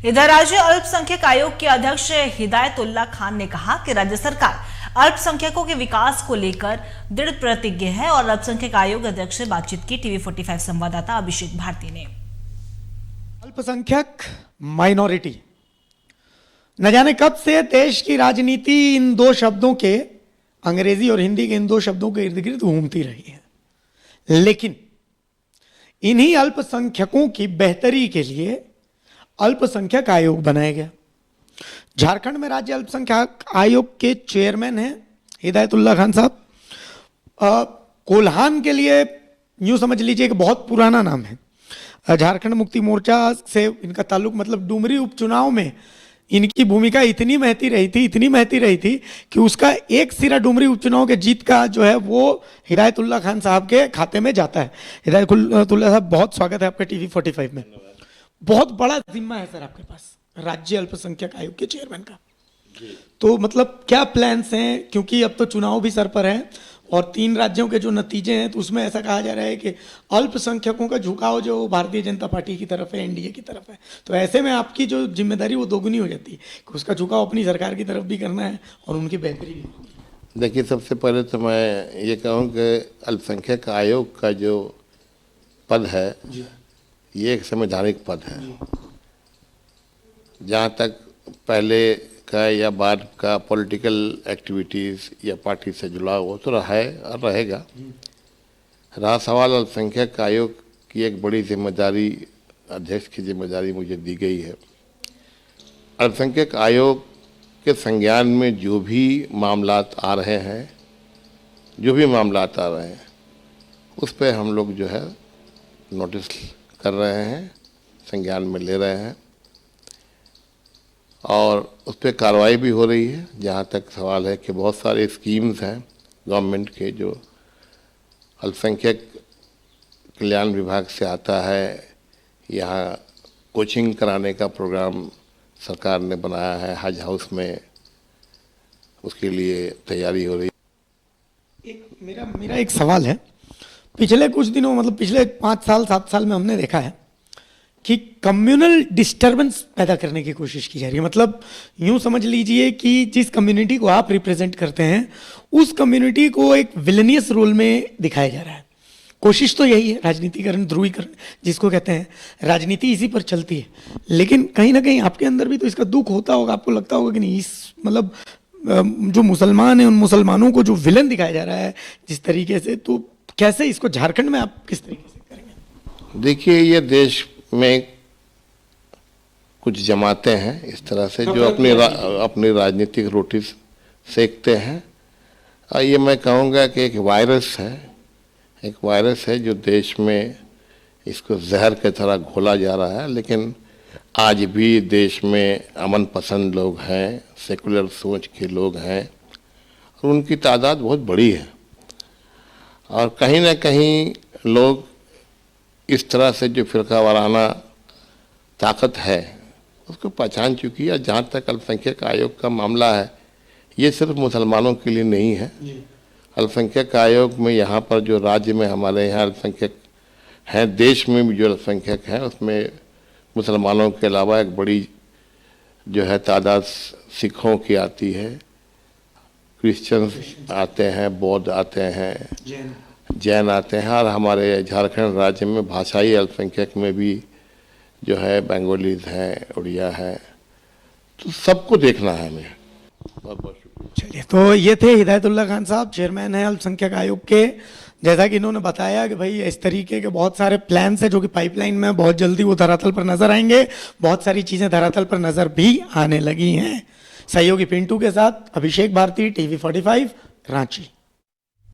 इधर राज्य अल्पसंख्यक आयोग के अध्यक्ष हिदायतुल्लाह खान ने कहा कि राज्य सरकार अल्पसंख्यकों के विकास को लेकर दृढ़ प्रतिज्ञ है और अल्पसंख्यक आयोग अध्यक्ष से बातचीत की टीवी 45 संवाददाता अभिषेक भारती ने। अल्पसंख्यक माइनॉरिटी न जाने कब से देश की राजनीति इन दो शब्दों के, अंग्रेजी और हिंदी के इन दो शब्दों के इर्द गिर्द घूमती रही है, लेकिन इन्हीं अल्पसंख्यकों की बेहतरी के लिए अल्पसंख्यक आयोग बनाया गया। झारखंड में राज्य अल्पसंख्यक आयोग के चेयरमैन हैं हिदायतुल्लाह खान साहब। कोल्हान के लिए यूं समझ लीजिए कि बहुत पुराना नाम है। झारखंड मुक्ति मोर्चा से इनका ताल्लुक, मतलब डुमरी उपचुनाव में इनकी भूमिका इतनी महती रही थी कि उसका एक सिरा डुमरी उपचुनाव के जीत का जो है वो हिदायतुल्लाह खान साहब के खाते में जाता है। हिदायतुल्लाह साहब, बहुत स्वागत है आपका टीवी 45 में। बहुत बड़ा जिम्मा है सर आपके पास राज्य अल्पसंख्यक आयोग के चेयरमैन का। तो मतलब क्या प्लान्स हैं, क्योंकि अब तो चुनाव भी सर पर है और 3 राज्यों के जो नतीजे हैं तो उसमें ऐसा कहा जा रहा है कि अल्पसंख्यकों का झुकाव जो भारतीय जनता पार्टी की तरफ है, एनडीए की तरफ है। तो ऐसे में आपकी जो जिम्मेदारी वो दोगुनी हो जाती है कि उसका झुकाव अपनी सरकार की तरफ भी करना है और उनकी बेहतरी भी। देखिए, सबसे पहले तो मैं ये कहूँ कि अल्पसंख्यक आयोग का जो पद है ये एक संवैधानिक पद है। जहाँ तक पहले का या बाद का पॉलिटिकल एक्टिविटीज़ या पार्टी से जुड़ा हो तो रहा है और रहेगा। रहा सवाल अल्पसंख्यक आयोग की एक बड़ी जिम्मेदारी, अध्यक्ष की जिम्मेदारी मुझे दी गई है। अल्पसंख्यक आयोग के संज्ञान में जो भी मामलात आ रहे हैं, उस पर हम लोग जो है नोटिस कर रहे हैं, संज्ञान में ले रहे हैं और उस पर कार्रवाई भी हो रही है। जहाँ तक सवाल है कि बहुत सारे स्कीम्स हैं गवर्नमेंट के जो अल्पसंख्यक कल्याण विभाग से आता है। यहाँ कोचिंग कराने का प्रोग्राम सरकार ने बनाया है हज हाउस में, उसके लिए तैयारी हो रही है। मेरा एक सवाल है, पिछले कुछ दिनों, मतलब पिछले 5 साल 7 साल में हमने देखा है कि कम्युनल डिस्टर्बेंस पैदा करने की कोशिश की जा रही है। मतलब यूं समझ लीजिए कि जिस कम्युनिटी को आप रिप्रेजेंट करते हैं उस कम्युनिटी को एक विलेनियस रोल में दिखाया जा रहा है। कोशिश तो यही है, राजनीतिकरण, ध्रुवीकरण जिसको कहते हैं, राजनीति इसी पर चलती है। लेकिन कहीं ना कहीं आपके अंदर भी तो इसका दुख होता होगा, आपको लगता होगा कि नहीं, इस मतलब जो मुसलमान हैं उन मुसलमानों को जो विलन दिखाया जा रहा है जिस तरीके से, तो कैसे इसको झारखंड में आप किस तरीके से करेंगे? देखिए, ये देश में कुछ जमातें हैं इस तरह से जो अपनी राजनीतिक रोटी सेकते हैं। और ये मैं कहूँगा कि एक वायरस है जो देश में इसको जहर की तरह घोला जा रहा है। लेकिन आज भी देश में अमन पसंद लोग हैं, सेकुलर सोच के लोग हैं और उनकी तादाद बहुत बड़ी है। और कहीं ना कहीं लोग इस तरह से जो फिरका वाराना ताकत है उसको पहचान चुकी है। जहाँ तक अल्पसंख्यक आयोग का मामला है, ये सिर्फ मुसलमानों के लिए नहीं है। अल्पसंख्यक आयोग में यहाँ पर जो राज्य में हमारे यहाँ अल्पसंख्यक हैं, देश में भी जो अल्पसंख्यक हैं उसमें मुसलमानों के अलावा एक बड़ी जो है तादाद सिखों की आती है, क्रिश्चियंस आते हैं, बौद्ध आते हैं, जैन आते हैं। और हमारे झारखंड राज्य में भाषाई अल्पसंख्यक में भी जो है बंगालीज हैं, उड़िया है, तो सबको देखना है हमें। बहुत बहुत शुक्रिया। चलिए, तो ये थे हिदायतुल्लाह खान साहब, चेयरमैन है अल्पसंख्यक आयोग के। जैसा कि इन्होंने बताया कि भाई इस तरीके के बहुत सारे प्लान्स हैं जो कि पाइपलाइन में, बहुत जल्दी वो धरातल पर नजर आएंगे। बहुत सारी चीजें धरातल पर नजर भी आने लगी हैं। सहयोगी पिंटू के साथ अभिषेक भारती, टीवी 45, रांची।